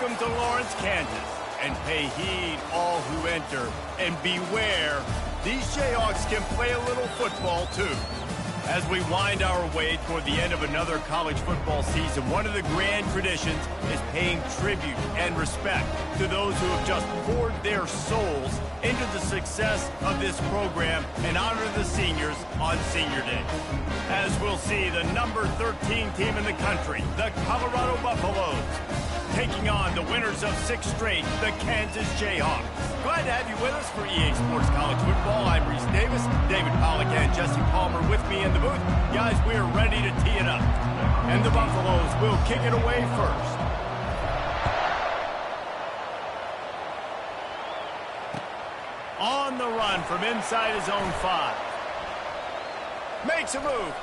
Welcome to Lawrence, Kansas, and pay heed all who enter, and beware, these Jayhawks can play a little football too. As we wind our way toward the end of another college football season, one of the grand traditions is paying tribute and respect to those who have just poured their souls into the success of this program and honor the seniors on Senior Day. As we'll see, the number 13 team in the country, the Colorado Buffaloes, taking on the winners of 6 straight, the Kansas Jayhawks. Glad to have you with us for EA Sports College Football. I'm Reese Davis, David Pollack and Jesse Palmer with me in the booth. Guys, we are ready to tee it up. And the Buffaloes will kick it away first. On the run from inside his own 5. Makes a move.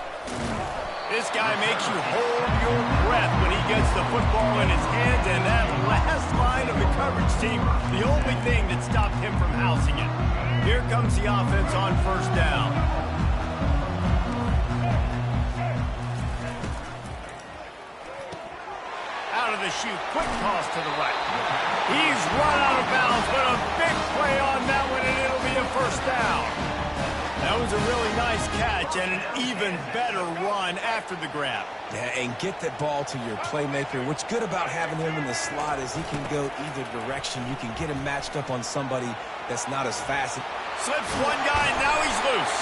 This guy makes you hold your breath when he gets the football in his hands, and that last line of the coverage team, the only thing that stopped him from housing it. Here comes the offense on first down. Out of the chute, quick toss to the right. He's run out of bounds, but a big play on that one, and it'll be a first down. That was a really nice catch and an even better run after the grab. Yeah, and get that ball to your playmaker. What's good about having him in the slot is he can go either direction. You can get him matched up on somebody that's not as fast. Slips one guy, and now he's loose.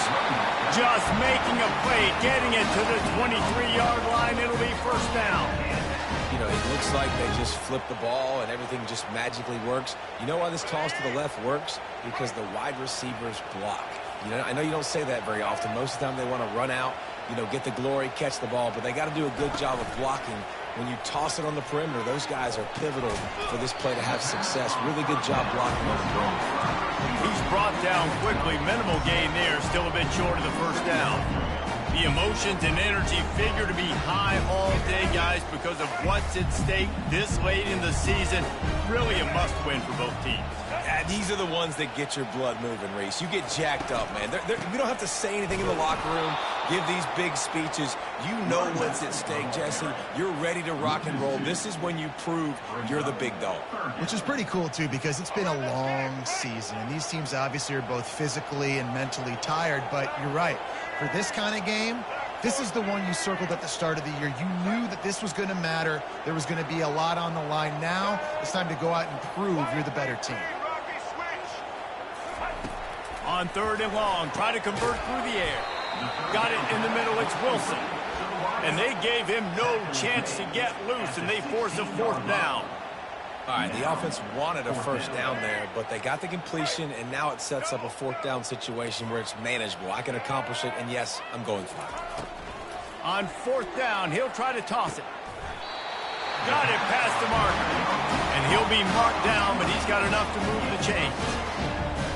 Just making a play, getting it to the 23-yard line. It'll be first down. You know, it looks like they just flip the ball and everything just magically works. You know why this toss to the left works? Because the wide receivers block. You know, I know you don't say that very often. Most of the time they want to run out, you know, get the glory, catch the ball, but they got to do a good job of blocking. When you toss it on the perimeter, those guys are pivotal for this play to have success. Really good job blocking on the perimeter. He's brought down quickly. Minimal gain there, still a bit short of the first down. The emotions and energy figure to be high all day, guys, because of what's at stake this late in the season. Really a must-win for both teams. These are the ones that get your blood moving, Reese. You get jacked up, man. We don't have to say anything in the locker room, give these big speeches. You know what's at stake, Jesse. You're ready to rock and roll. This is when you prove you're the big dog. Which is pretty cool, too, because it's been a long season. And these teams obviously are both physically and mentally tired. But you're right. For this kind of game, this is the one you circled at the start of the year. You knew that this was going to matter. There was going to be a lot on the line. Now it's time to go out and prove you're the better team. On 3rd and long, try to convert through the air. Got it in the middle, it's Wilson. And they gave him no chance to get loose, and they force a 4th down. All right, the offense wanted a first down there, but they got the completion, and now it sets up a 4th down situation where it's manageable. I can accomplish it, and yes, I'm going for it. On 4th down, he'll try to toss it. Got it past the marker. And he'll be marked down, but he's got enough to move the chains.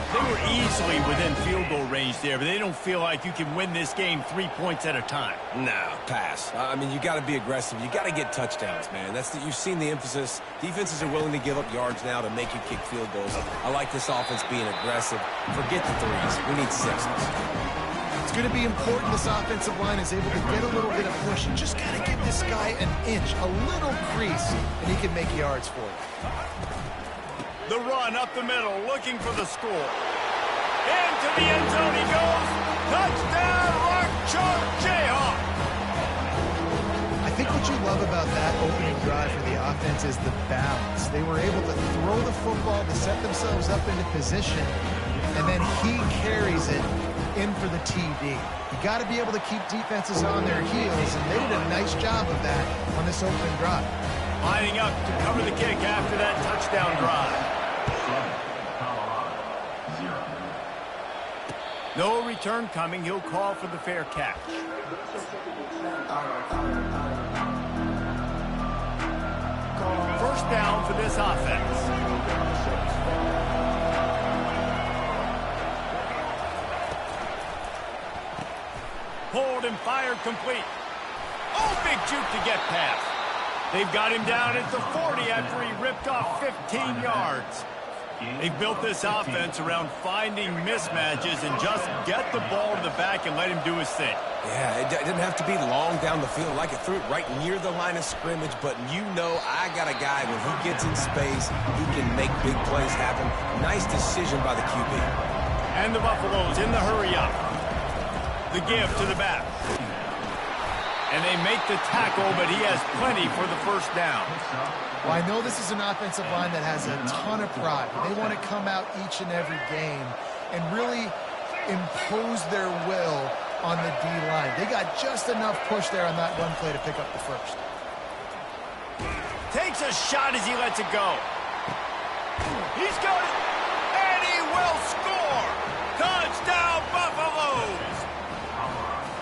They were easily within field goal range there, but they don't feel like you can win this game 3 points at a time. No, pass. I mean, you got to be aggressive. You got to get touchdowns, man. You've seen the emphasis. Defenses are willing to give up yards now to make you kick field goals. I like this offense being aggressive. Forget the 3s. We need 6s. It's going to be important this offensive line is able to get a little bit of push. You just got to give this guy an inch, a little crease, and he can make yards for you. The run up the middle, looking for the score. Into the end zone he goes. Touchdown, Rock Chalk Jayhawk. I think what you love about that opening drive for the offense is the balance. They were able to throw the football to set themselves up into position, and then he carries it in for the TD. You got to be able to keep defenses on their heels, and they did a nice job of that on this opening drive. Lining up to cover the kick after that touchdown drive. No return coming. He'll call for the fair catch. First down for this offense. Pulled and fired complete. Oh, big juke to get past. They've got him down at the 40 after he ripped off 15 yards. They've built this offense around finding mismatches and just get the ball to the back and let him do his thing. Yeah, it didn't have to be long down the field. Like it threw it right near the line of scrimmage, but you know I got a guy when he gets in space, he can make big plays happen. Nice decision by the QB. And the Buffaloes in the hurry up. The give to the back. And they make the tackle, but he has plenty for the first down. Well, I know this is an offensive line that has a ton of pride. They want to come out each and every game and really impose their will on the D-line. They got just enough push there on that run play to pick up the first. Takes a shot as he lets it go. He's got it, and he will score! Touchdown, Buffaloes!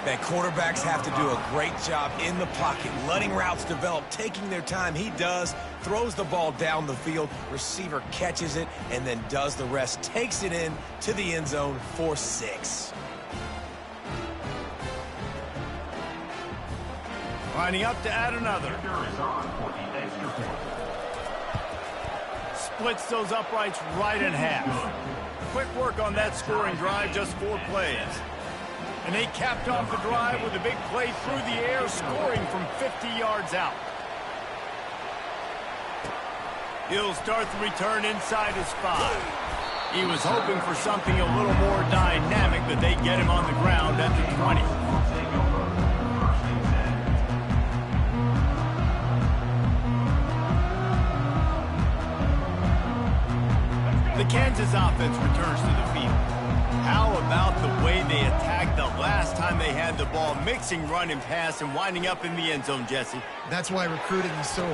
Man, quarterbacks have to do a great job in the pocket, letting routes develop, taking their time. He does, throws the ball down the field, receiver catches it, and then does the rest, takes it in to the end zone for 6. Lining up to add another. Splits those uprights right in half. Quick work on that scoring drive, just 4 plays. And they capped off the drive with a big play through the air, scoring from 50 yards out. He'll start the return inside his 5. He was hoping for something a little more dynamic, but they get him on the ground at the 20. The Kansas offense returns to the field. How about the way they attacked the last time they had the ball, mixing run and pass and winding up in the end zone, Jesse? That's why recruiting is so... Oh,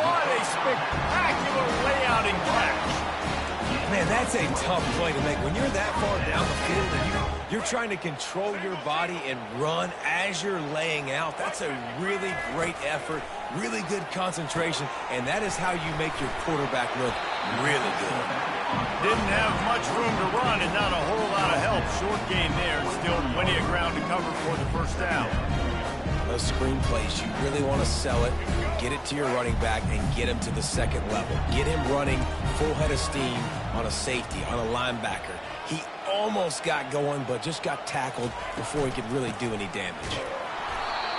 what a spectacular layout and catch. Man, that's a tough play to make. When you're that far down the field and you're trying to control your body and run as you're laying out, that's a really great effort, really good concentration, and that is how you make your quarterback look really good. Didn't have much room to run and not a whole lot of help. Short gain there. Still plenty of ground to cover for the first down. Those screen plays, you really want to sell it, get it to your running back, and get him to the second level. Get him running full head of steam on a safety, on a linebacker. He almost got going, but just got tackled before he could really do any damage.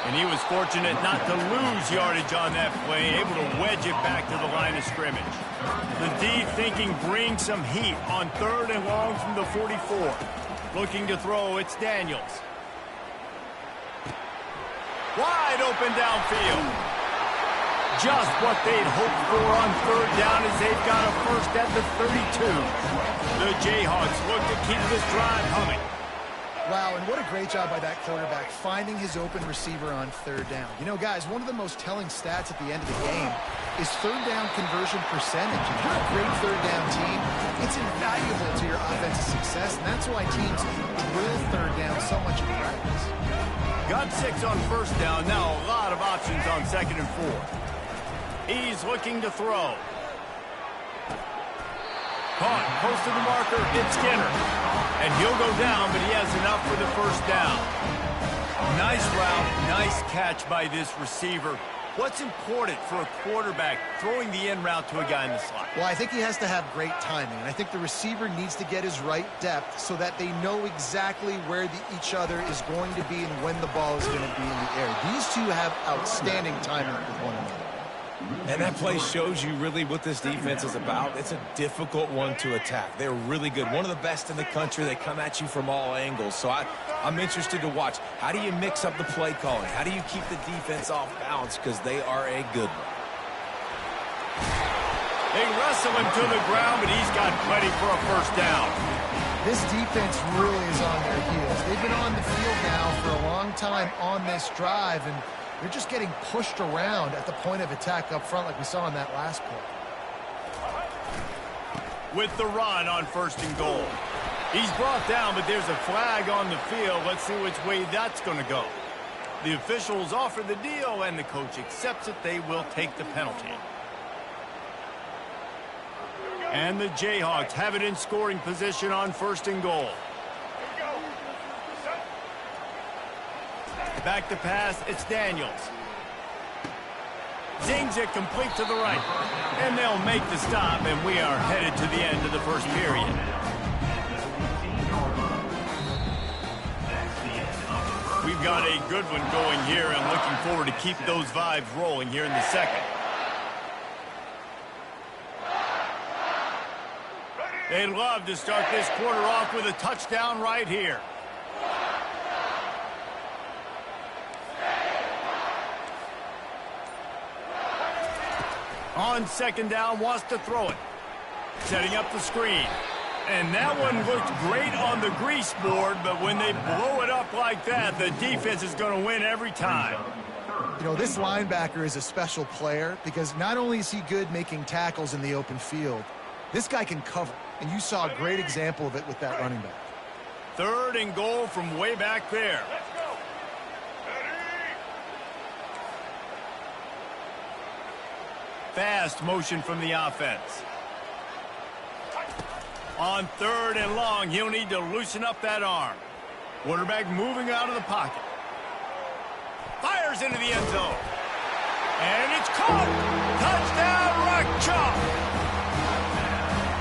And he was fortunate not to lose yardage on that play, able to wedge it back to the line of scrimmage. The D thinking bring some heat on 3rd and long from the 44. Looking to throw, it's Daniels. Wide open downfield. Just what they'd hoped for on 3rd down as they've got a first at the 32. The Jayhawks look to keep this drive humming. Wow, and what a great job by that quarterback, finding his open receiver on 3rd down. You know, guys, one of the most telling stats at the end of the game is 3rd down conversion percentage. If you're a great 3rd down team, it's invaluable to your offensive success, and that's why teams drill 3rd down so much in practice. Got 6 on 1st down, now a lot of options on 2nd and 4. He's looking to throw. Caught, close to the marker, it's Skinner. And he'll go down, but he has enough for the first down. Nice route, nice catch by this receiver. What's important for a quarterback throwing the in route to a guy in the slot? Well, I think he has to have great timing, and I think the receiver needs to get his right depth so that they know exactly where each other is going to be and when the ball is going to be in the air. These two have outstanding timing with one another. And that play shows you really what this defense is about. It's a difficult one to attack. They're really good. One of the best in the country. They come at you from all angles. So I'm interested to watch. How do you mix up the play calling? How do you keep the defense off balance? Because they are a good one. They wrestle him to the ground, but he's got plenty for a first down. This defense really is on their heels. They've been on the field now for a long time on this drive, and they're just getting pushed around at the point of attack up front like we saw in that last play. With the run on 1st and goal. He's brought down, but there's a flag on the field. Let's see which way that's going to go. The officials offer the deal, and the coach accepts it. They will take the penalty. And the Jayhawks have it in scoring position on 1st and goal. Back to pass, it's Daniels. Zings it complete to the right. And they'll make the stop, and we are headed to the end of the first period. We've got a good one going here, and looking forward to keep those vibes rolling here in the second. They'd love to start this quarter off with a touchdown right here. On second down, wants to throw it. Setting up the screen. And that one looked great on the grease board, but when they blow it up like that, the defense is going to win every time. You know, this linebacker is a special player because not only is he good making tackles in the open field, this guy can cover. And you saw a great example of it with that running back. Third and goal from way back there. Fast motion from the offense. On third and long, he'll need to loosen up that arm. Quarterback moving out of the pocket. Fires into the end zone. And it's caught. Touchdown, Rock Chalk.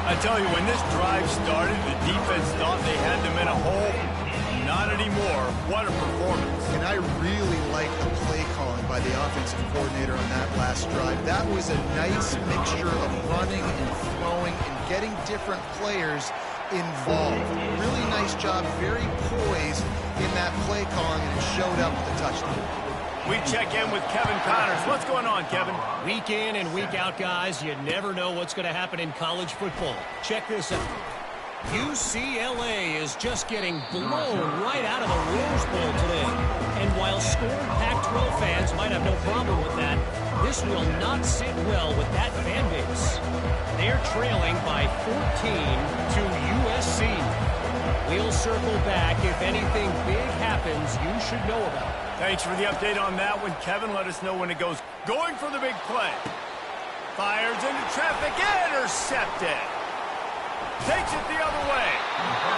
I tell you, when this drive started, the defense thought they had them in a hole. Not anymore. What a performance. And I really like the play calling by the offensive coordinator on that last drive. That was a nice mixture of running and throwing and getting different players involved. Really nice job, very poised in that play calling, and it showed up with the touchdown. We check in with Kevin Connors. What's going on, Kevin? Week in and week out, guys, you never know what's going to happen in college football. Check this out. UCLA is just getting blown right out of the Rose Bowl today. And while scorned Pac-12 fans might have no problem with that, this will not sit well with that fan base. They're trailing by 14 to USC. We'll circle back if anything big happens you should know about. Thanks for the update on that one, Kevin. Let us know when it goes. Going for the big play. Fires into traffic. Intercepted. Takes it the other way.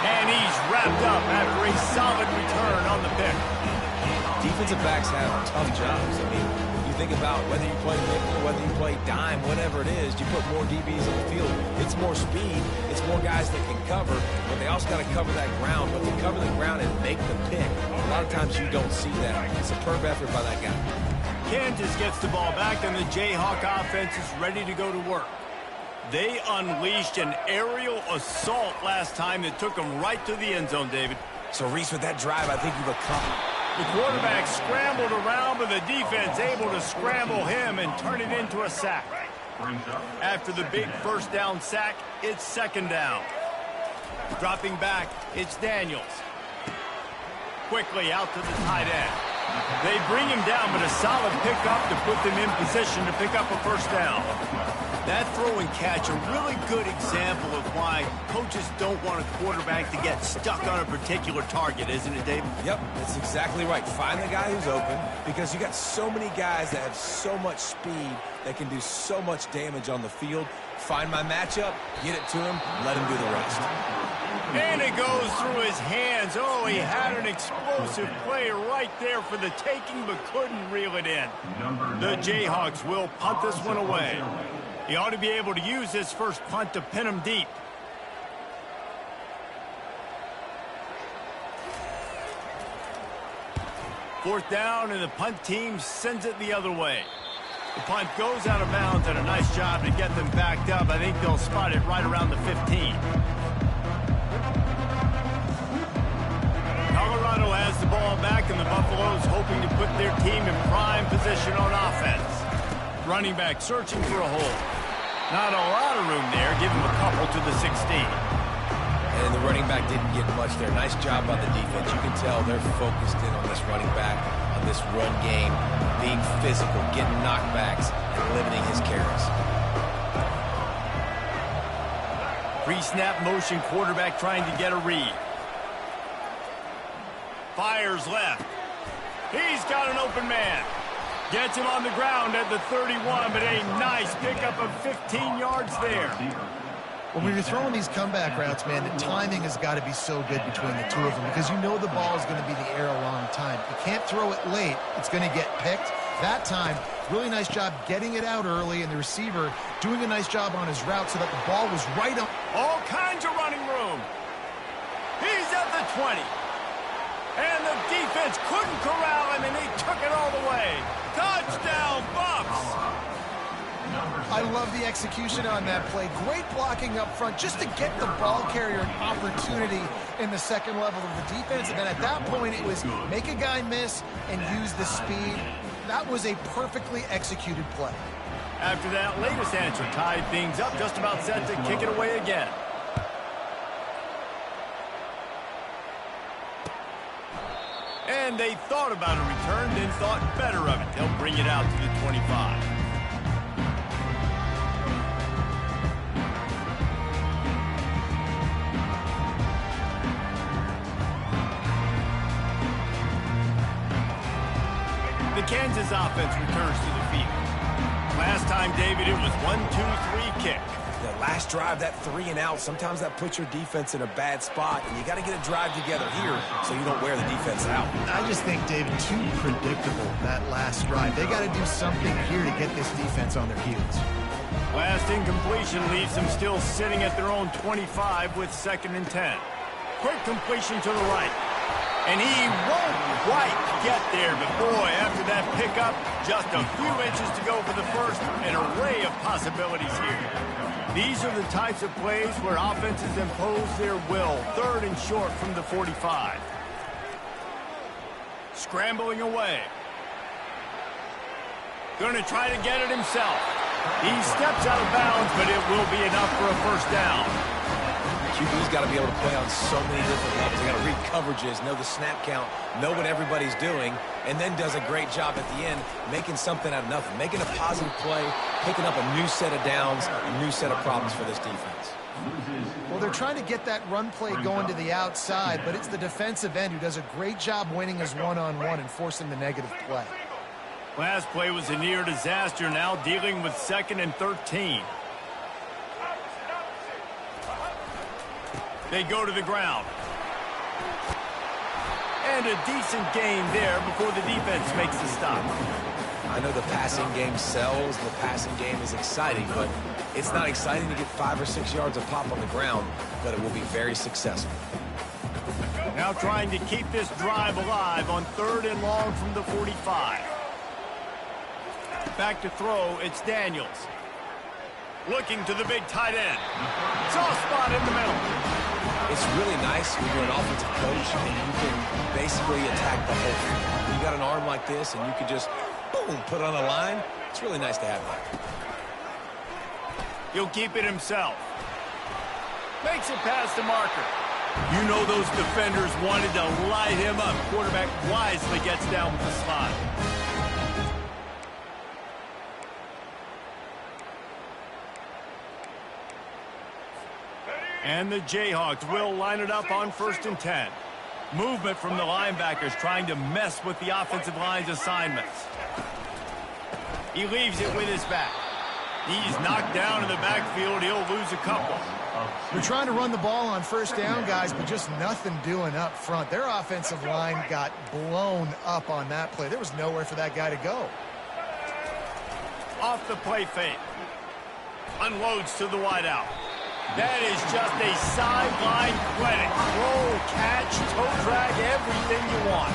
And he's wrapped up after a solid return on the pick. Defensive backs have tough jobs. I mean, you think about whether you play nickel, whether you play dime, whatever it is, you put more DBs on the field. It's more speed. It's more guys that can cover, but they also got to cover that ground. But to cover the ground and make the pick, a lot of times you don't see that. Superb effort by that guy. Kansas gets the ball back, and the Jayhawk offense is ready to go to work. They unleashed an aerial assault last time that took them right to the end zone, David. So, Reese, with that drive, I think you've accomplished. The quarterback scrambled around, but the defense able to scramble him and turn it into a sack. After the big first down sack, it's second down. Dropping back, it's Daniels. Quickly out to the tight end. They bring him down, but a solid pickup to put them in position to pick up a first down. That throw and catch, a really good example of why coaches don't want a quarterback to get stuck on a particular target, isn't it, David? Yep, that's exactly right. Find the guy who's open, because you got so many guys that have so much speed that can do so much damage on the field. Find my matchup, get it to him, let him do the rest. And it goes through his hands. Oh, he had an explosive play right there for the taking, but couldn't reel it in. The Jayhawks will punt this one away. He ought to be able to use his first punt to pin him deep. Fourth down, and the punt team sends it the other way. The punt goes out of bounds, and a nice job to get them backed up. I think they'll spot it right around the 15. Colorado has the ball back, and the Buffaloes hoping to put their team in prime position on offense. Running back searching for a hole. Not a lot of room there. Give him a couple to the 16. And the running back didn't get much there. Nice job by the defense. You can tell they're focused in on this running back, on this run game, being physical, getting knockbacks, and limiting his carries. Pre-snap motion, quarterback trying to get a read. Fires left. He's got an open man. Gets him on the ground at the 31, but a nice pickup of 15 yards there. When you're throwing these comeback routes, man, the timing has got to be so good between the two of them because you know the ball is going to be in the air a long time. You can't throw it late. It's going to get picked. That time, Really nice job getting it out early, and the receiver doing a nice job on his route so that the ball was right on. All kinds of running room. He's at the 20. And the defense couldn't corral him, and he took it all the way. Touchdown, Bucs! I love the execution on that play. Great blocking up front just to get the ball carrier an opportunity in the second level of the defense. And then at that point, it was make a guy miss and use the speed. That was a perfectly executed play. After that latest answer tied things up, just about set to kick it away again. And they thought about a return, then thought better of it. They'll bring it out to the 25. The Kansas offense returns to the field. Last time, David, it was 1-2-3 kick. The last drive, that 3 and out, sometimes that puts your defense in a bad spot, and you got to get a drive together here so you don't wear the defense out. I just think, David, too predictable, that last drive. They got to do something here to get this defense on their heels. Last incompletion leaves them still sitting at their own 25 with 2nd and 10. Quick completion to the right. And he won't quite get there, but boy, after that pickup, just a few inches to go for the first. An array of possibilities here. These are the types of plays where offenses impose their will. 3rd and short from the 45. Scrambling away. Going to try to get it himself. He steps out of bounds, but it will be enough for a first down. QB's got to be able to play on so many different levels. They got to read coverages, know the snap count, know what everybody's doing, and then does a great job at the end making something out of nothing, making a positive play, picking up a new set of downs, a new set of problems for this defense. Well, they're trying to get that run play going to the outside, but it's the defensive end who does a great job winning his one-on-one and forcing the negative play. Last play was a near disaster, now dealing with 2nd and 13. They go to the ground. And a decent gain there before the defense makes the stop. I know the passing game sells, the passing game is exciting, but it's not exciting to get 5 or 6 yards of pop on the ground, but it will be very successful. Now trying to keep this drive alive on 3rd and long from the 45. Back to throw, it's Daniels. Looking to the big tight end. Soft spot in the middle. It's really nice when you're an offensive coach and you can basically attack the whole thing. You got an arm like this and you can just, boom, put it on a line. It's really nice to have that. He'll keep it himself. Makes it past the marker. You know those defenders wanted to light him up. Quarterback wisely gets down with the slide. And the Jayhawks will line it up on 1st and 10. Movement from the linebackers trying to mess with the offensive line's assignments. He leaves it with his back. He's knocked down in the backfield. He'll lose a couple. They're trying to run the ball on 1st down, guys, but just nothing doing up front. Their offensive line got blown up on that play. There was nowhere for that guy to go. Off the play fake. Unloads to the wideout. That is just a sideline clinic. Roll, catch, toe drag, everything you want.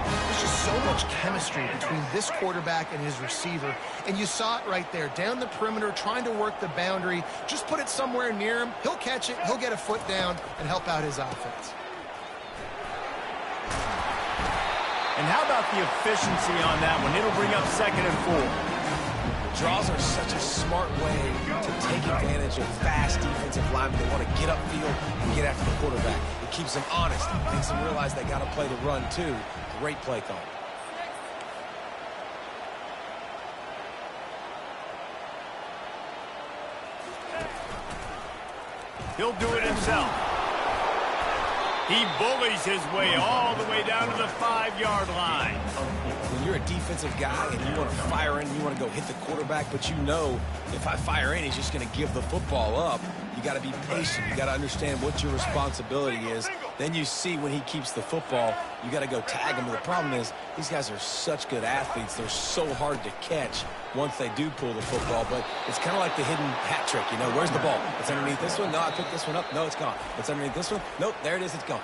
There's just so much chemistry between this quarterback and his receiver, and you saw it right there. Down the perimeter, trying to work the boundary. Just put it somewhere near him. He'll catch it, he'll get a foot down, and help out his offense. And how about the efficiency on that one? It'll bring up 2nd and 4. Draws are such a smart way to take advantage of fast defensive linemen. They want to get upfield and get after the quarterback. It keeps them honest. It makes them realize they got to play the run, too. Great play call. He'll do it himself. He bullies his way all the way down to the 5-yard line. When you're a defensive guy and you want to fire in, you want to go hit the quarterback, but you know if I fire in, he's just going to give the football up. You got to be patient. You got to understand what your responsibility is Then you see when he keeps the football, you got to go tag him. But the problem is these guys are such good athletes. They're so hard to catch once they do pull the football. But it's kind of like the hidden hat trick. You know, where's the ball? It's underneath this one. No, I picked this one up. No, it's gone. It's underneath this one. Nope, there it is. It's gone.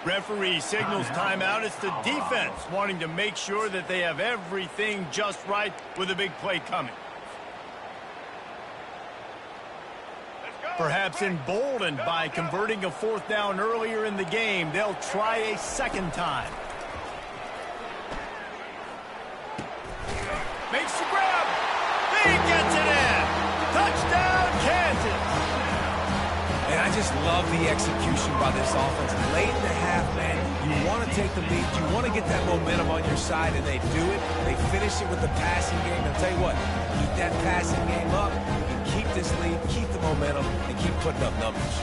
Referee signals timeout. It's the defense wanting to make sure that they have everything just right with a big play coming. Perhaps emboldened by converting a fourth down earlier in the game, they'll try a second time. Makes the grab. He gets it in. Touchdown, Kansas. And I just love the execution by this offense. Late in the half, man, you want to take the lead. You want to get that momentum on your side, and they do it. They finish it with the passing game. I'll tell you what, keep that passing game up. Keep this lead, keep the momentum, and keep putting up numbers.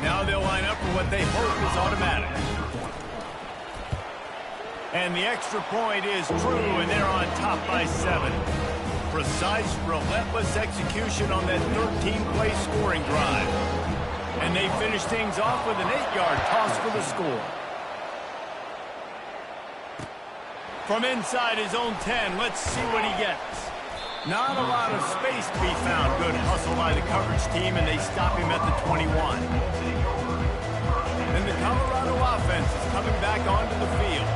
Now they'll line up for what they hope is automatic. And the extra point is true, and they're on top by 7. Precise, relentless execution on that 13-play scoring drive. And they finish things off with an 8-yard toss for the score. From inside his own 10, let's see what he gets. Not a lot of space to be found. Good hustle by the coverage team, and they stop him at the 21. And the Colorado offense is coming back onto the field.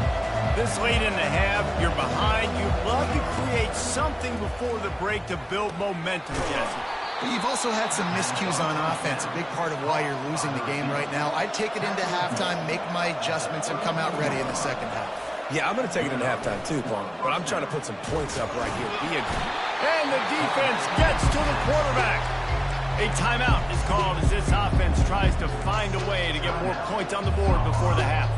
This late in the half, you're behind. You'd love to create something before the break to build momentum, Jesse. You've also had some miscues on offense, a big part of why you're losing the game right now. I'd take it into halftime, make my adjustments, and come out ready in the second half. Yeah, I'm going to take it into halftime too, Palmer. But I'm trying to put some points up right here. And the defense gets to the quarterback. A timeout is called as this offense tries to find a way to get more points on the board before the half.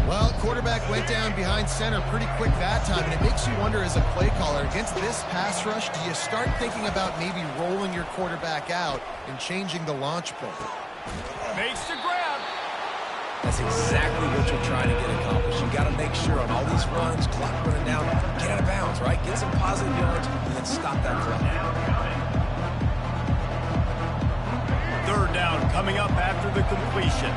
Well, quarterback went down behind center pretty quick that time, and it makes you wonder as a play caller, against this pass rush, do you start thinking about maybe rolling your quarterback out and changing the launch play? Makes the grab. That's exactly what you're trying to get accomplished. You got to make sure on all these runs, clock running down, get out of bounds, right? Get some positive yards, and then stop that clock. Third down coming up after the completion.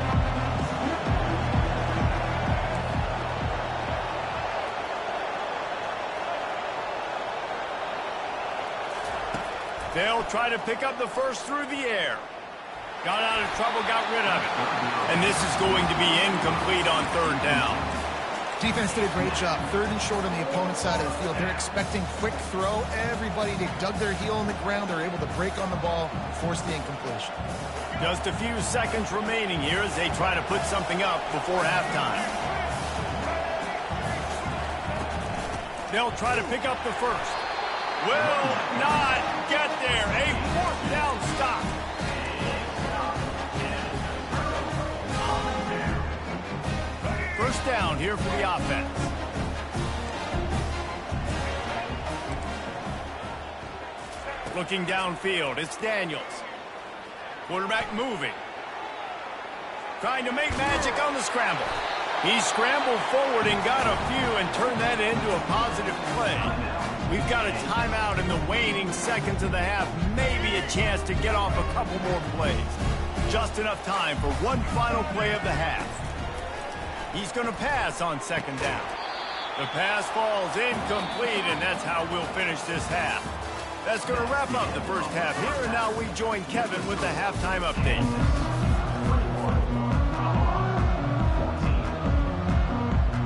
They'll try to pick up the first through the air. Got out of trouble, got rid of it. And this is going to be incomplete on third down. Defense did a great job. Third and short on the opponent's side of the field. They're expecting quick throw. Everybody, they dug their heel on the ground. They're able to break on the ball, force the incompletion. Just a few seconds remaining here as they try to put something up before halftime. They'll try to pick up the first. Will not get there. A fourth down stop. First down here for the offense. Looking downfield, it's Daniels. Quarterback moving. Trying to make magic on the scramble. He scrambled forward and got a few and turned that into a positive play. We've got a timeout in the waning seconds of the half. Maybe a chance to get off a couple more plays. Just enough time for one final play of the half. He's going to pass on second down. The pass falls incomplete, and that's how we'll finish this half. That's going to wrap up the first half here, and now we join Kevin with the halftime update.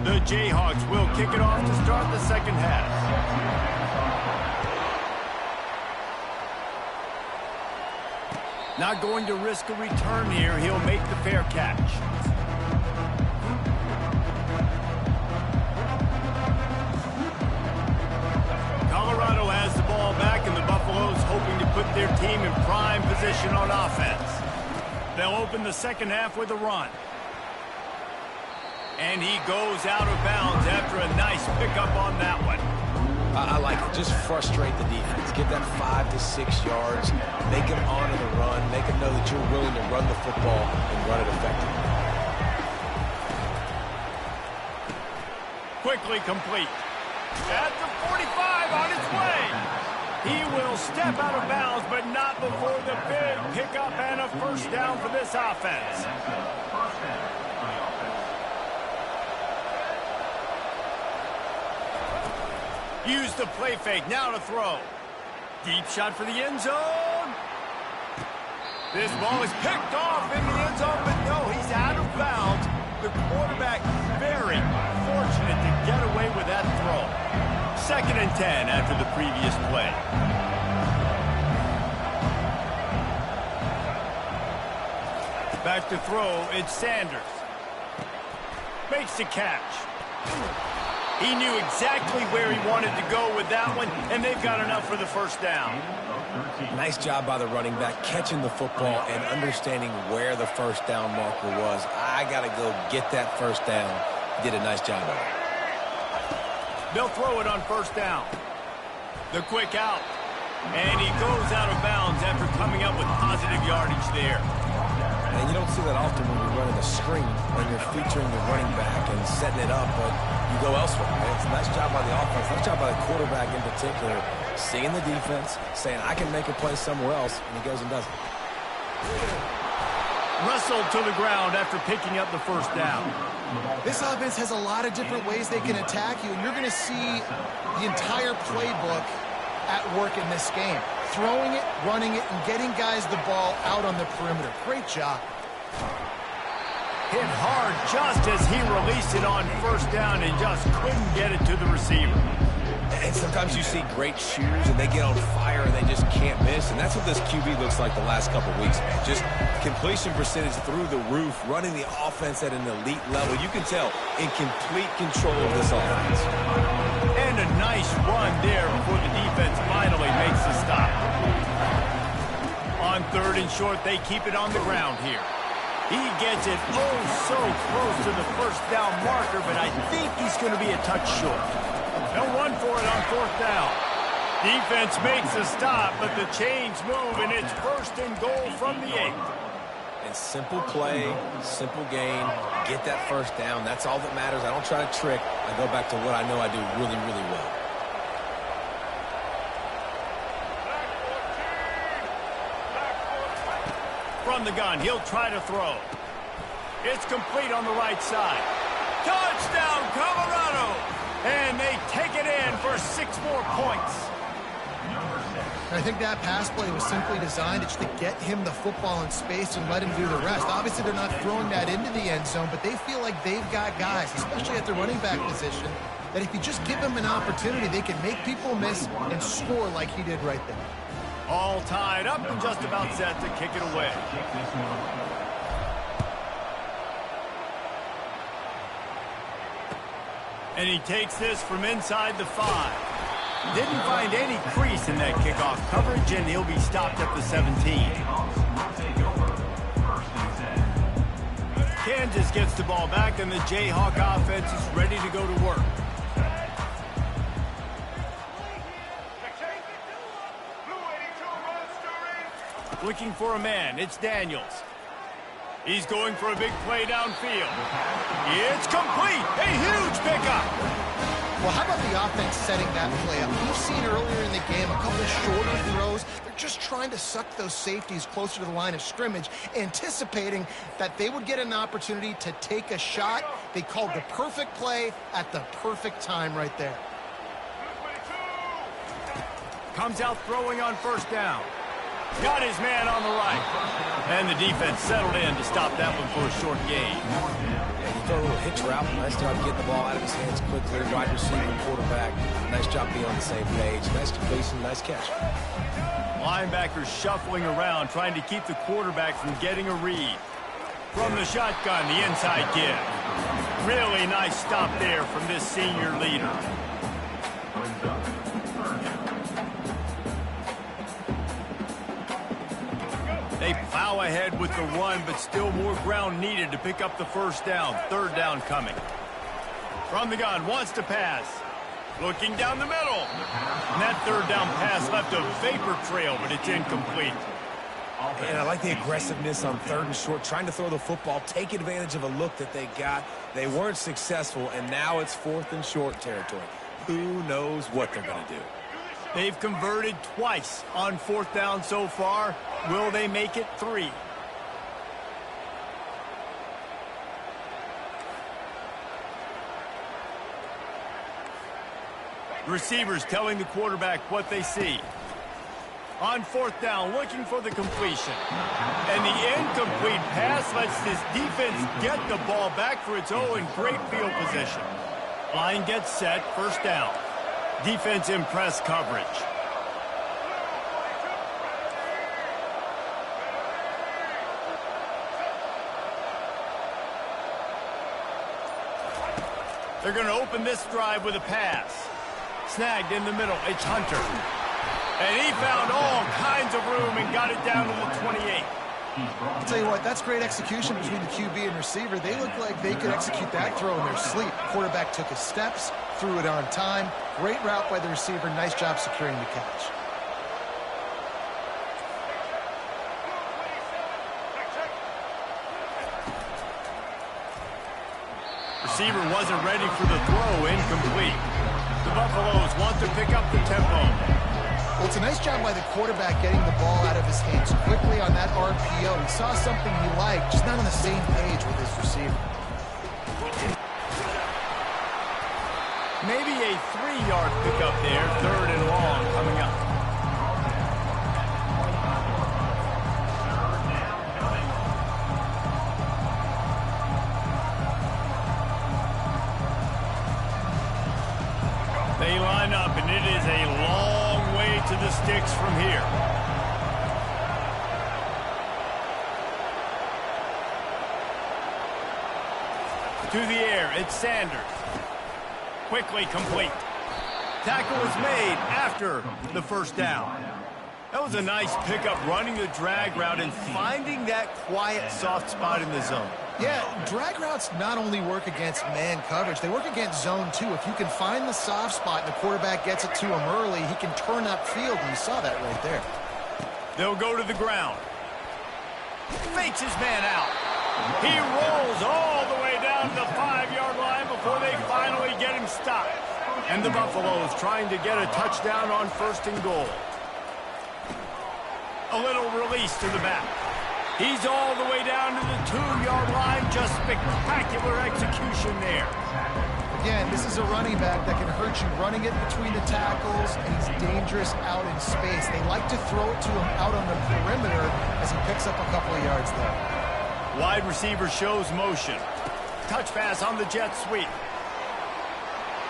The Jayhawks will kick it off to start the second half. Not going to risk a return here. He'll make the fair catch. Colorado has the ball back, and the Buffaloes hoping to put their team in prime position on offense. They'll open the second half with a run. And he goes out of bounds after a nice pickup on that one. I like it. Just frustrate the defense. Get that 5 to 6 yards. Make them honor the run. Make them know that you're willing to run the football and run it effectively. Quickly complete. At the 45 on its way. He will step out of bounds, but not before the big pickup and a first down for this offense. Use the play fake, now to throw. Deep shot for the end zone. This ball is picked off in the end zone, but no, he's out of bounds. The quarterback very fortunate to get away with that throw. 2nd and 10 after the previous play. Back to throw, it's Sanders. Makes the catch. He knew exactly where he wanted to go with that one, and they've got enough for the first down. Nice job by the running back catching the football and understanding where the first down marker was. I got to go get that first down. He did a nice job of it. They'll throw it on first down. The quick out. And he goes out of bounds after coming up with positive yardage there. And you don't see that often when you're running a screen, when you're featuring the running back and setting it up, but you go elsewhere. Right? It's a nice job by the offense, nice job by the quarterback in particular, seeing the defense, saying, I can make a play somewhere else, and he goes and does it. Wrestled to the ground after picking up the first down. This offense has a lot of different ways they can attack you, and you're going to see the entire playbook at work in this game. Throwing it, running it, and getting guys the ball out on the perimeter. Great job. Hit hard just as he released it on first down and just couldn't get it to the receiver. And sometimes you see great shooters and they get on fire and they just can't miss. And that's what this QB looks like the last couple of weeks, man. Just completion percentage through the roof, running the offense at an elite level. You can tell in complete control of this offense. And a nice run there before the defense finally makes the stop. On 3rd and short, they keep it on the ground here. He gets it oh so close to the first down marker, but I think he's going to be a touch short. They'll run for it on 4th down. Defense makes a stop, but the chains move, and it's 1st and goal from the 8. And simple play, simple gain, get that first down. That's all that matters. I don't try to trick. I go back to what I know I do really, really well. From the gun, he'll try to throw. It's complete on the right side. Touchdown, Colorado! And they take it in for 6 more points. I think that pass play was simply designed just to get him the football in space and let him do the rest. Obviously, they're not throwing that into the end zone, but they feel like they've got guys, especially at the running back position, that if you just give them an opportunity, they can make people miss and score like he did right there. All tied up and just about set to kick it away. And he takes this from inside the 5. Didn't find any crease in that kickoff coverage, and he'll be stopped at the 17. Kansas gets the ball back, and the Jayhawk offense is ready to go to work. Looking for a man, it's Daniels. He's going for a big play downfield. It's complete, a huge pickup. Well, how about the offense setting that play up? We've seen earlier in the game a couple of shorter throws. They're just trying to suck those safeties closer to the line of scrimmage, anticipating that they would get an opportunity to take a shot. They called the perfect play at the perfect time right there. Comes out throwing on first down. Got his man on the right. And the defense settled in to stop that one for a short gain. Yeah, he threw a little hitch route. Nice job getting the ball out of his hands quickly. Wide receiver, quarterback. Nice job being on the same page. Nice completion, nice catch. Linebackers shuffling around, trying to keep the quarterback from getting a read. From the shotgun, the inside give. Really nice stop there from this senior leader. They plow ahead with the run, but still more ground needed to pick up the first down. 3rd down coming. From the gun, wants to pass. Looking down the middle. And that 3rd down pass left a vapor trail, but it's incomplete. And I like the aggressiveness on 3rd and short, trying to throw the football, take advantage of a look that they got. They weren't successful, and now it's 4th and short territory. Who knows what they're going to do? They've converted twice on 4th down so far. Will they make it 3? Receivers telling the quarterback what they see. On 4th down, looking for the completion. And the incomplete pass lets this defense get the ball back for its own. Great field position. Line gets set, 1st down. Defense in press coverage. They're going to open this drive with a pass. Snagged in the middle. It's Hunter. And he found all kinds of room and got it down to the 28. I'll tell you what, that's great execution between the QB and receiver. They look like they could execute that throw in their sleep. Quarterback took his steps, threw it on time. Great route by the receiver. Nice job securing the catch. Receiver wasn't ready for the throw, incomplete. The Buffaloes want to pick up the tempo. Well, it's a nice job by the quarterback getting the ball out of his hands quickly on that RPO. He saw something he liked, just not on the same page with his receiver. Maybe a 3-yard pickup there, 3rd and long coming up. They line up, and it is a long way to the sticks from here. To the air, it's Sanders. Quickly complete. Tackle is made after the 1st down. That was a nice pickup, running the drag route and finding that quiet, soft spot in the zone. Yeah, drag routes not only work against man coverage, they work against zone too. If you can find the soft spot and the quarterback gets it to him early, he can turn upfield, and you saw that right there. They'll go to the ground. Fakes his man out. He rolls all the way down to the 5-yard line before they finally get him stopped. And the Buffaloes trying to get a touchdown on 1st and goal. A little release to the back. He's all the way down to the 2-yard line. Just spectacular execution there. Again, this is a running back that can hurt you running it between the tackles, and he's dangerous out in space. They like to throw it to him out on the perimeter as he picks up a couple of yards there. Wide receiver shows motion. Touch pass on the jet sweep.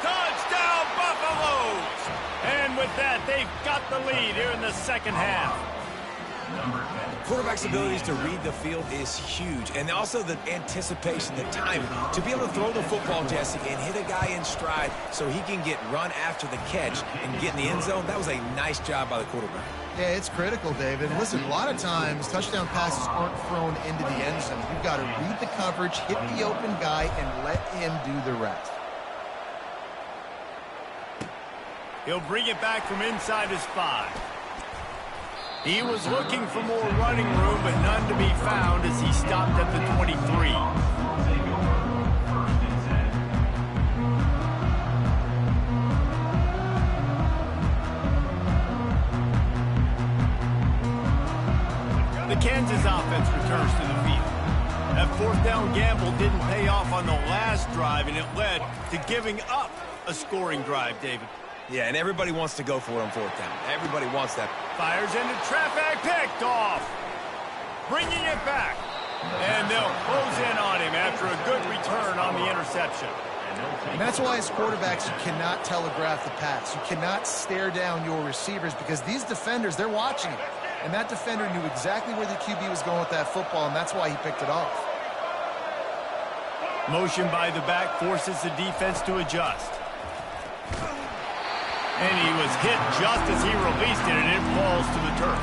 Touchdown, Buffaloes! And with that, they've got the lead here in the 2nd half. Quarterback's abilities to read the field is huge, and also the anticipation, the timing. To be able to throw the football, Jesse, and hit a guy in stride so he can get run after the catch and get in the end zone, that was a nice job by the quarterback. Yeah, it's critical, David. And listen, a lot of times touchdown passes aren't thrown into the end zone. You've got to read the coverage, hit the open guy, and let him do the rest. He'll bring it back from inside his 5. He was looking for more running room, but none to be found as he stopped at the 23. The Kansas offense returns to the field. That 4th down gamble didn't pay off on the last drive, and it led to giving up a scoring drive, David. Yeah, and everybody wants to go for it on 4th down. Everybody wants that. Fires into traffic, picked off. Bringing it back. And they'll close in on him after a good return on the interception. And that's why as quarterbacks, you cannot telegraph the pass. You cannot stare down your receivers because these defenders, they're watching it. And that defender knew exactly where the QB was going with that football, and that's why he picked it off. Motion by the back forces the defense to adjust. And he was hit just as he released it, and it falls to the turf.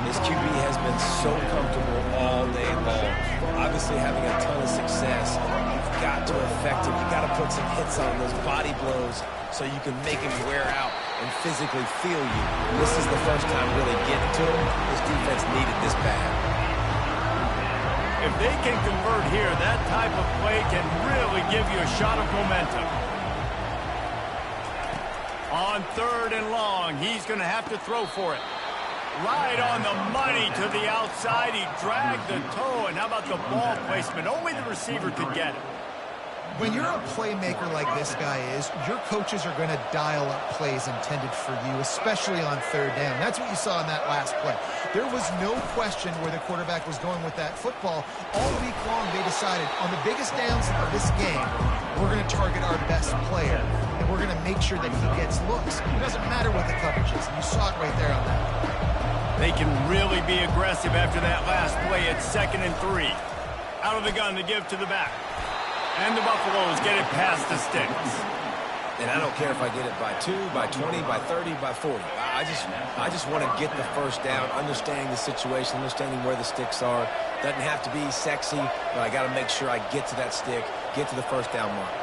This QB has been so comfortable all day long. Obviously having a ton of success. You've got to affect him. You've got to put some hits on those body blows so you can make him wear out and physically feel you. This is the first time really getting to him. This defense needed this bad. If they can convert here, that type of play can really give you a shot of momentum. On 3rd and long, he's going to have to throw for it. Right on the money to the outside. He dragged the toe, and how about the ball placement? Only the receiver could get it. When you're a playmaker like this guy is, your coaches are going to dial up plays intended for you, especially on 3rd down. That's what you saw in that last play. There was no question where the quarterback was going with that football. All week long, they decided, on the biggest downs of this game, we're going to target our best player, and we're going to make sure that he gets looks. It doesn't matter what the coverage is, and you saw it right there on that. They can really be aggressive after that last play at 2nd and 3. Out of the gun to give to the back. And the Buffaloes get it past the sticks. And I don't care if I get it by 2, by 20, by 30, by 40. I just want to get the first down, understanding the situation, understanding where the sticks are. Doesn't have to be sexy, but I got to make sure I get to that stick, get to the first down mark.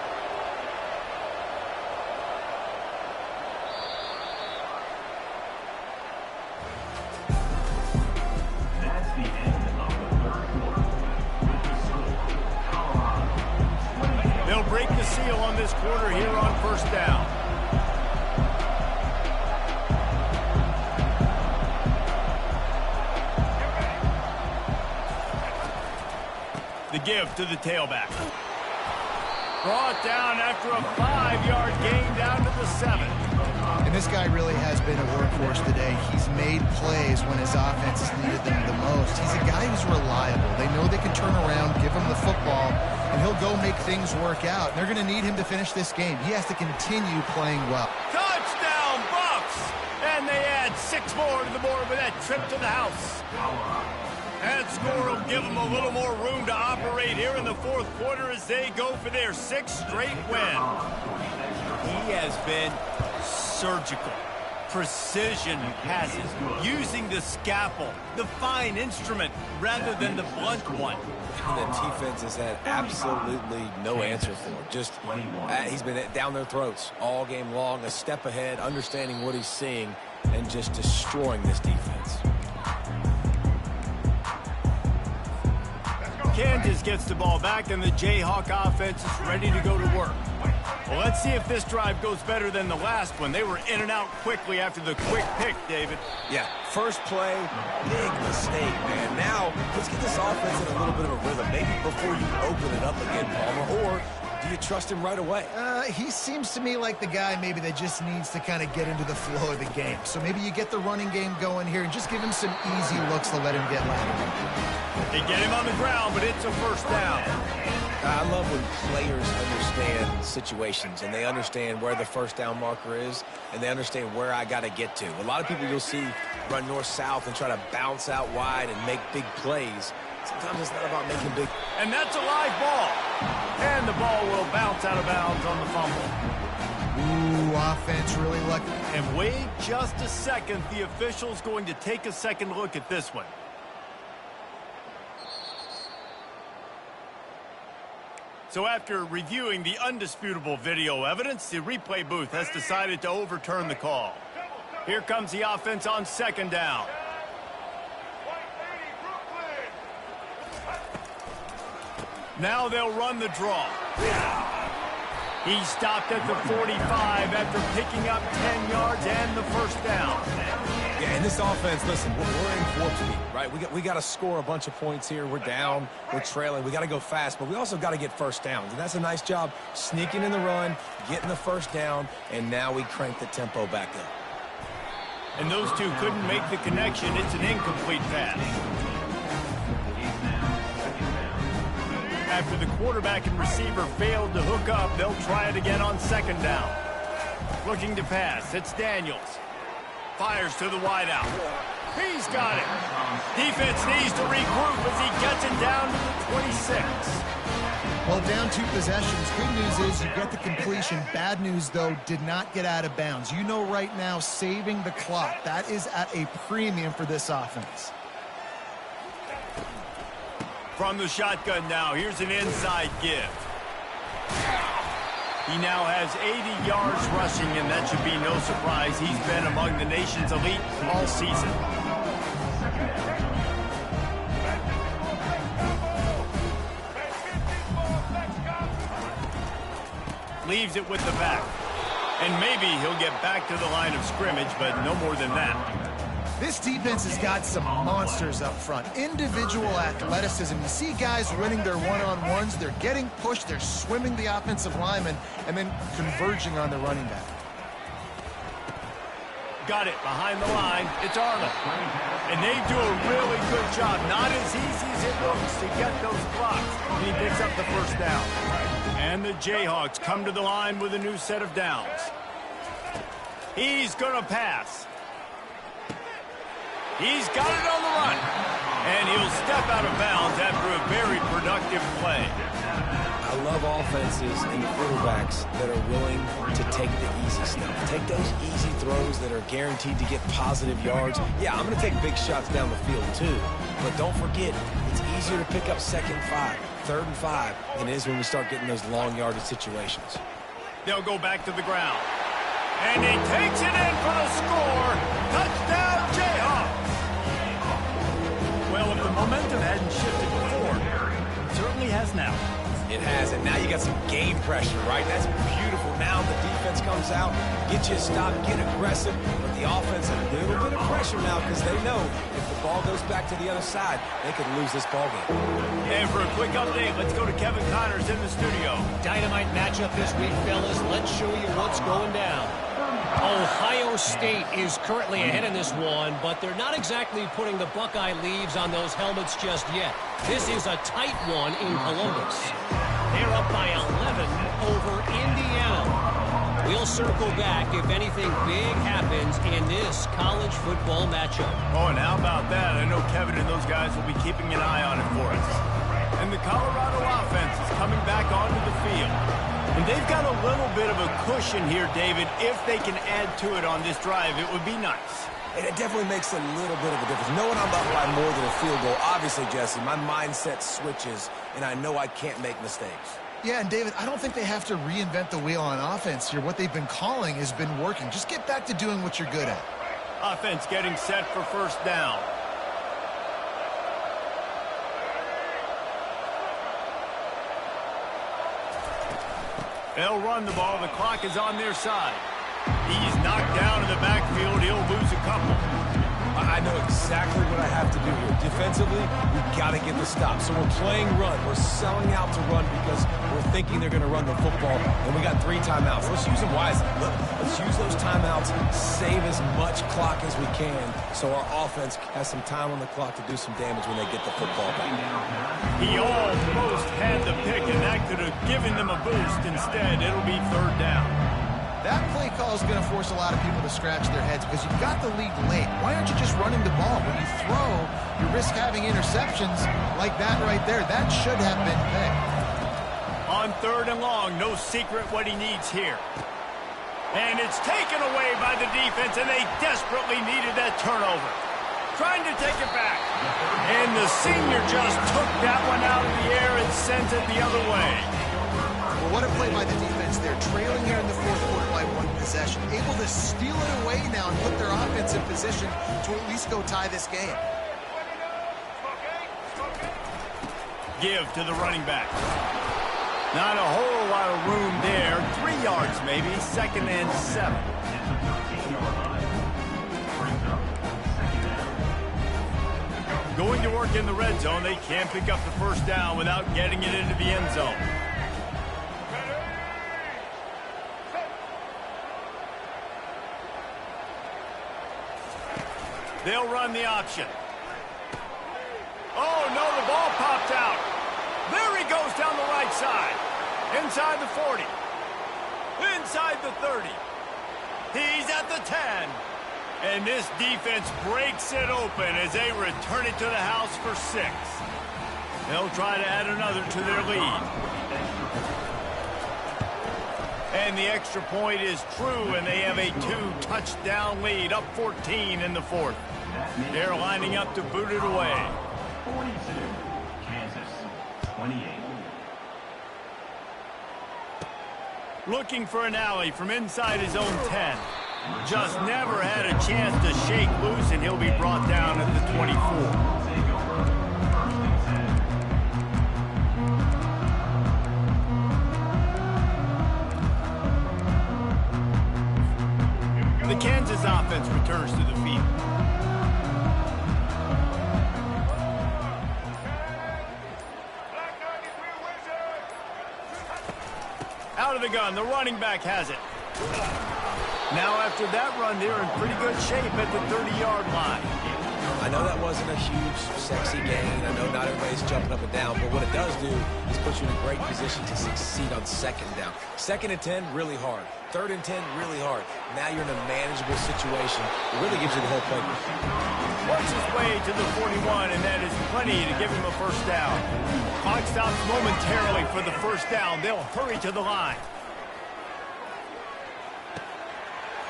Break the seal on this quarter here on 1st down. The give to the tailback. Brought down after a 5-yard gain down to the 7. And this guy really has been a workhorse today. He's made plays when his offense has needed them the most. He's a guy who's reliable. They know they can turn around, give him the football, and he'll go make things work out. They're going to need him to finish this game. He has to continue playing well. Touchdown, Bucks! And they add 6 more to the board with that trip to the house. That score will give them a little more room to operate here in the 4th quarter as they go for their 6th straight win. He has been surgical. Precision passes, using the scalpel, the fine instrument, rather than the blunt one. The defense has had absolutely no answer for it. Just, he's been down their throats all game long, a step ahead, understanding what he's seeing, and just destroying this defense. Kansas gets the ball back, and the Jayhawk offense is ready to go to work. Well, let's see if this drive goes better than the last one. They were in and out quickly after the quick pick, David. Yeah, first play, big mistake, man. Now, let's get this offense in a little bit of a rhythm. Maybe before you open it up again, Palmer, or do you trust him right away? He seems to me like the guy maybe that just needs to kind of get into the flow of the game. So maybe you get the running game going here and just give him some easy looks to let him get lateral. They get him on the ground, but it's a 1st down. I love when players understand situations and they understand where the 1st down marker is and they understand where I got to get to. A lot of people you'll see run north-south and try to bounce out wide and make big plays. Sometimes it's not about making big. And that's a live ball. And the ball will bounce out of bounds on the fumble. Ooh, offense really lucky. And wait just a second. The official's going to take a second look at this one. So after reviewing the undisputable video evidence, the replay booth has decided to overturn the call. Here comes the offense on 2nd down. Now they'll run the draw. He stopped at the 45 after picking up 10 yards and the 1st down. Yeah, and this offense, listen, we're in for speed, right? We got to score a bunch of points here. We're down, we're trailing. We got to go fast, but we also got to get 1st downs. And that's a nice job sneaking in the run, getting the 1st down, and now we crank the tempo back up. And those two couldn't make the connection. It's an incomplete pass. After the quarterback and receiver failed to hook up, they'll try it again on 2nd down. Looking to pass, it's Daniels. Fires to the wideout. He's got it. Defense needs to regroup as he gets it down to the 26. Well, down 2 possessions. Good news is you get the completion. Bad news, though, did not get out of bounds. You know right now, saving the clock, that is at a premium for this offense. From the shotgun now, here's an inside give. He now has 80 yards rushing, and that should be no surprise. He's been among the nation's elite all season. Leaves it with the back. And maybe he'll get back to the line of scrimmage, but no more than that. This defense has got some monsters up front. Individual athleticism. You see guys winning their one-on-ones. They're getting pushed. They're swimming the offensive lineman and then converging on the running back. Got it behind the line. It's Arnold. And they do a really good job. Not as easy as it looks to get those blocks. And he picks up the first down. And the Jayhawks come to the line with a new set of downs. He's going to pass. He's got it on the run. And he'll step out of bounds after a very productive play. I love offenses and quarterbacks that are willing to take the easy stuff. Take those easy throws that are guaranteed to get positive yards. Yeah, I'm going to take big shots down the field too. But don't forget, it's easier to pick up 2nd and 5, 3rd and 5 than it is when we start getting those long yardage situations. They'll go back to the ground. And he takes it in for the score. Touchdown, Jayhawks. Well, if the momentum hadn't shifted before, it certainly has now. It has, and now you got some game pressure, right? That's beautiful. Now the defense comes out, get you a stop, get aggressive, but the offense a little bit of pressure now because they know if the ball goes back to the other side, they could lose this ball game. And for a quick update, let's go to Kevin Connors in the studio. Dynamite matchup this week, fellas. Let's show you what's going down. Ohio State is currently ahead in this one, but they're not exactly putting the Buckeye leaves on those helmets just yet. This is a tight one in Columbus. They're up by 11 over Indiana. We'll circle back if anything big happens in this college football matchup. Oh, and how about that? I know Kevin and those guys will be keeping an eye on it for us. And the Colorado offense is coming back onto the field. And they've got a little bit of a cushion here, David. If they can add to it on this drive, it would be nice. And it definitely makes a little bit of a difference. Knowing I'm up by more than a field goal, obviously, Jesse, my mindset switches, and I know I can't make mistakes. Yeah, and David, I don't think they have to reinvent the wheel on offense here. What they've been calling has been working. Just get back to doing what you're good at. Offense getting set for first down. They'll run the ball. The clock is on their side. He's knocked down in the backfield. He'll lose a couple. I know exactly what I have to do here. Defensively, we've got to get the stop. So we're playing run. We're selling out to run because we're thinking they're going to run the football. And we got 3 timeouts. Let's use them wisely. Look, let's use those timeouts, save as much clock as we can so our offense has some time on the clock to do some damage when they get the football back. He almost had the pick, and that could have given them a boost. Instead, it'll be 3rd down. That play call is going to force a lot of people to scratch their heads because you've got the lead late. Why aren't you just running the ball? When you throw, you risk having interceptions like that right there. That should have been picked. On 3rd and long, no secret what he needs here. And it's taken away by the defense, and they desperately needed that turnover. Trying to take it back. And the senior just took that one out of the air and sent it the other way. Well, what a play by the defense there. Trailing here in the 4th quarter by 1 possession. Able to steal it away now and put their offense in position to at least go tie this game. Give to the running back. Not a whole lot of room there. 3 yards maybe. 2nd and 7. Going to work in the red zone. They can't pick up the first down without getting it into the end zone. They'll run the option. Oh, no, the ball popped out. There he goes down the right side. Inside the 40. Inside the 30. He's at the 10. And this defense breaks it open as they return it to the house for 6. They'll try to add another to their lead. And the extra point is true, and they have a 2-touchdown lead, up 14 in the 4th. They're lining up to boot it away. 42, Kansas, 28. Looking for an alley from inside his own 10. Just never had a chance to shake loose, and he'll be brought down at the 24. corners to the field. Out of the gun, the running back has it. Now after that run, they're in pretty good shape at the 30-yard line. I know that wasn't a huge, sexy gain. I know not everybody's jumping up and down, but what it does do is put you in a great position to succeed on second down. 2nd and 10, really hard. 3rd and 10, really hard. Now you're in a manageable situation. It really gives you the whole playbook. Works his way to the 41, and that is plenty to give him a first down. Clock stops momentarily for the first down. They'll hurry to the line.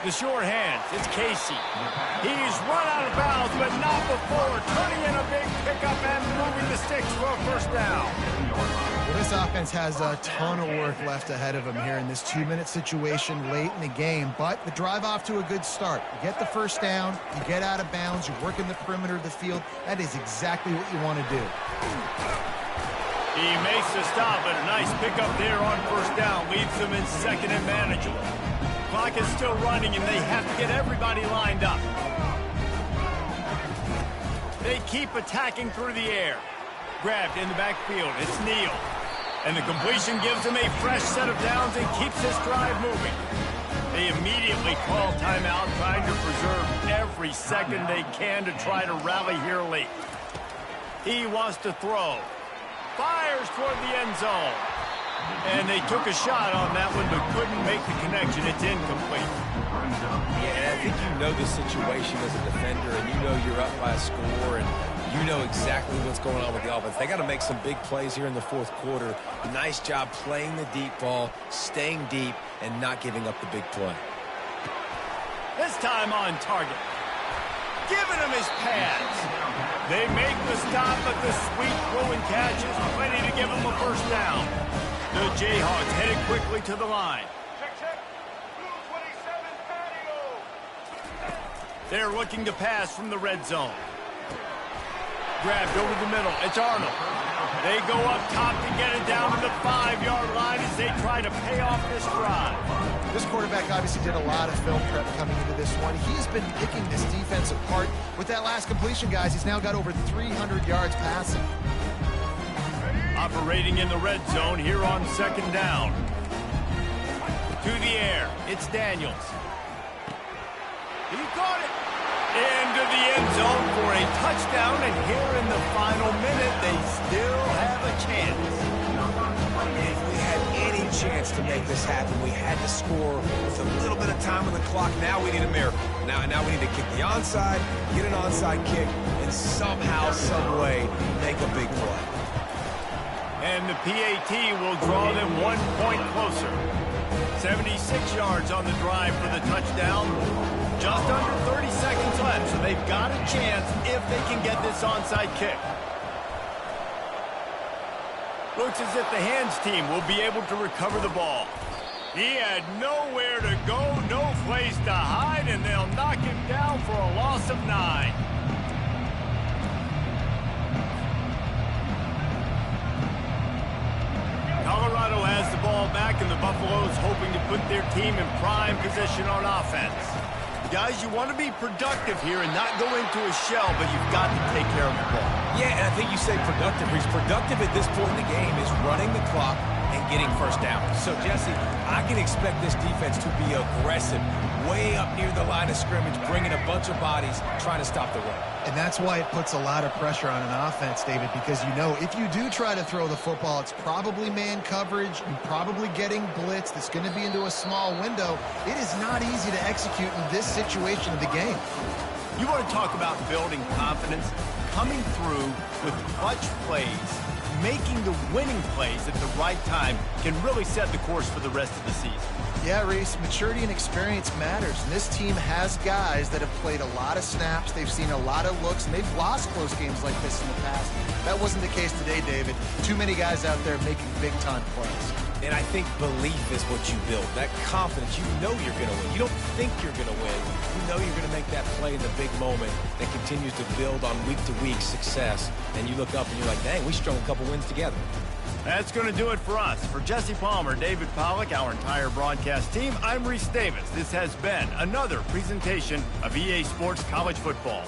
The short hands, it's Casey. He's run out of bounds, but not before turning in a big pickup and moving the sticks for a first down. Well, this offense has a ton of work left ahead of them here in this 2-minute situation late in the game, but the drive off to a good start. You get the first down, you get out of bounds, you're working the perimeter of the field. That is exactly what you want to do. He makes the stop, but a nice pickup there on first down. Leaves them in 2nd and manageable. Clock is still running, and they have to get everybody lined up. They keep attacking through the air. Grabbed in the backfield. It's Neal. And the completion gives him a fresh set of downs and keeps this drive moving. They immediately call timeout, trying to preserve every second they can to try to rally here late. He wants to throw. Fires toward the end zone. And they took a shot on that one, but couldn't make the connection. It's incomplete. Yeah, I think you know the situation as a defender, and you know you're up by a score, and you know exactly what's going on with the offense. They got to make some big plays here in the 4th quarter. Nice job playing the deep ball, staying deep, and not giving up the big play. This time on target. Giving him his pads. They make the stop, but the sweet throw and catch is plenty to give him a first down. The Jayhawks headed quickly to the line. They're looking to pass from the red zone. Grabbed over the middle. It's Arnold. They go up top to get it down to the 5-yard line as they try to pay off this drive. This quarterback obviously did a lot of film prep coming into this one. He's been picking this defense apart. With that last completion, guys, he's now got over 300 yards passing. Operating in the red zone here on 2nd down. To the air. It's Daniels. He caught it. Into the end zone for a touchdown, and here in the final minute, they still have a chance. If we had any chance to make this happen, we had to score with a little bit of time on the clock. Now we need a miracle. Now we need to kick the onside, get an onside kick, and somehow, some way, make a big play. And the PAT will draw them 1 point closer. 76 yards on the drive for the touchdown. Just under 30 seconds left, so they've got a chance if they can get this onside kick. Looks as if the hands team will be able to recover the ball. He had nowhere to go, no place to hide, and they'll knock him down for a loss of 9. Colorado has the ball back, and the Buffaloes hoping to put their team in prime position on offense. Guys, you want to be productive here and not go into a shell, but you've got to take care of the ball. Yeah, and I think you say productive. He's productive at this point in the game is running the clock and getting first down. So, Jesse, I can expect this defense to be aggressive, way up near the line of scrimmage, bringing a bunch of bodies, trying to stop the run. And that's why it puts a lot of pressure on an offense, David, because you know if you do try to throw the football, it's probably man coverage, you're probably getting blitzed, it's going to be into a small window. It is not easy to execute in this situation of the game. You want to talk about building confidence? Coming through with clutch plays, making the winning plays at the right time can really set the course for the rest of the season. Yeah, Reese, maturity and experience matters. And this team has guys that have played a lot of snaps. They've seen a lot of looks, and they've lost close games like this in the past. That wasn't the case today, David. Too many guys out there making big-time plays. And I think belief is what you build. That confidence, you know you're going to win. You don't think you're going to win. You know you're going to make that play in the big moment that continues to build on week-to-week success. And you look up and you're like, dang, we strung a couple wins together. That's going to do it for us. For Jesse Palmer, David Pollack, our entire broadcast team, I'm Reese Davis. This has been another presentation of EA Sports College Football.